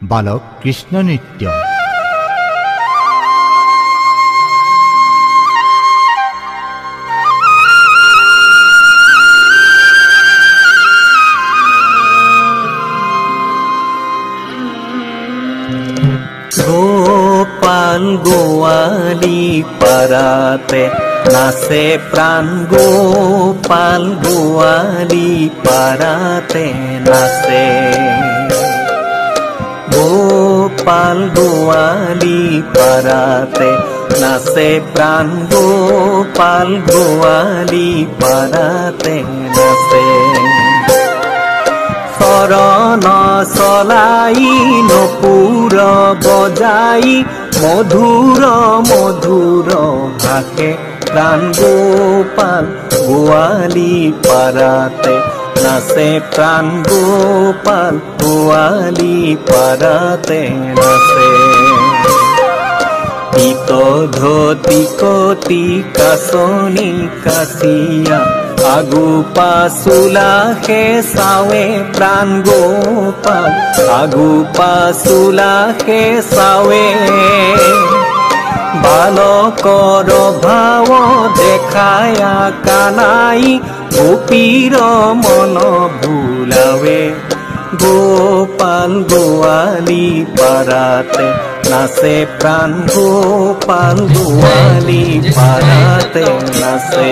বালক কৃষ্ণ নৃত্য। গোপাল গোয়ালি পারাতে নাচে প্রাণ, গোপাল গোয়ালি পারাতে নাচে। গোপাল গোয়ালি পারাতে নাচে প্রাণ, গোপাল গোয়ালি পারাতে নাচে। চরণ চলাই নপুৰ বজাই মধুৰ মধুৰ ভাষে প্ৰাণ, গোপাল গোৱালি পাৰাতে নাচে প্ৰাণ, গোপাল গোৱালি পাৰাতে নাচে। পিত ধতি কতি কাছনি কাছিয়া আগু পাছুলাহে চাৱে প্ৰাণ, গোপাল আগু পাছুলাহে চাৱে। বালকৰ ভাৱ দেখায়া কানাই গোপীৰ মন ভুলাৱে। গোপাল গোৱালি পাৰাতে নাচে প্ৰাণ, গোপাল গোৱালি পাৰাতে নাচে।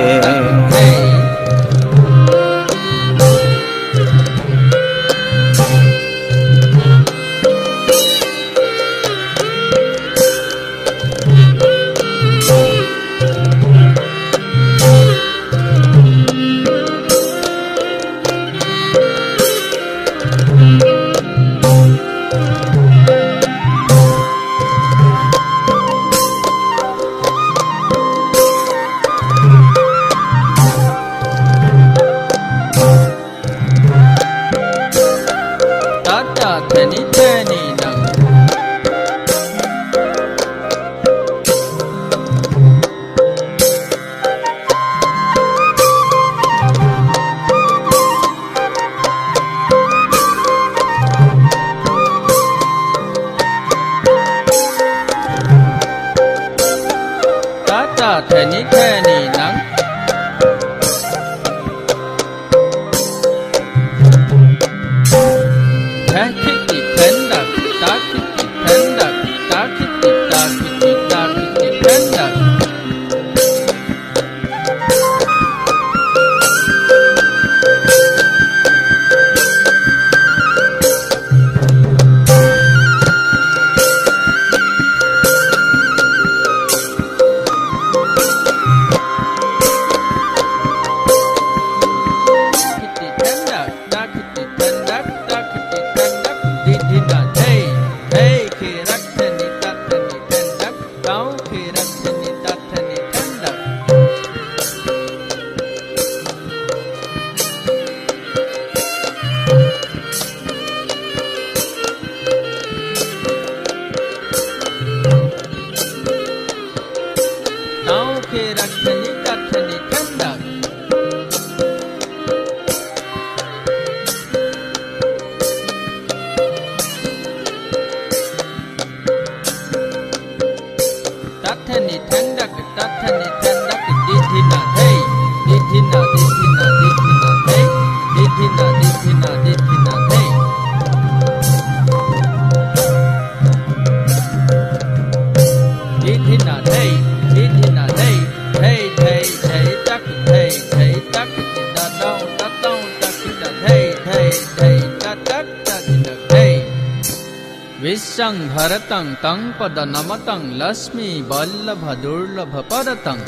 विश्वं भरतं तं पद नमतं लक्ष्मी वल्लभ दुर्लभ परतं।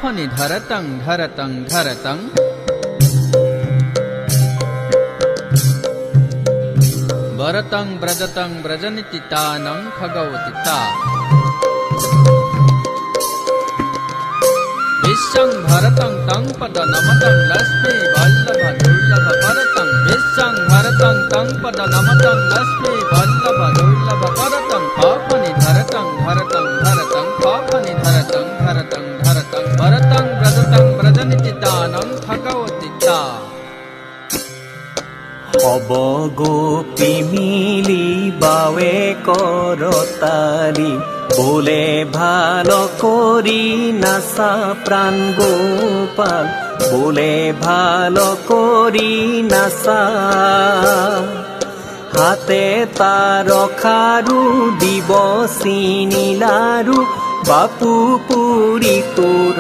फनि धरतं धरतं धरतं वरतं व्रजतं व्रजनिति तानं खगवति ता। विश्वं भरतं तं पद नमतं लक्ष्मी वल्लभ दुर्लभ परतं। विश्वं भरतं तं पद नमतं लक्ष्मी वल्लभ दुर्लभ परतं। फनि धरतं धरतं धरतं फनि धरतं বগোপী মিলি বাৱে কৰতালি বোলে ভাল কৰি নাচা প্ৰাণ গোপাল বোলে ভাল কৰি নাচা হাতে তাৰ খাৰু দিব চিনি লাৰু বাপু পুৰি তোৰ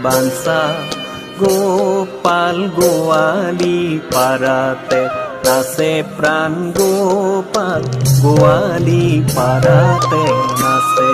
বাঞ্চা গোপাল গোৱালি পাৰাতে নাচে প্ৰাণ গোপাল গোৱালি পাৰাতে নাচে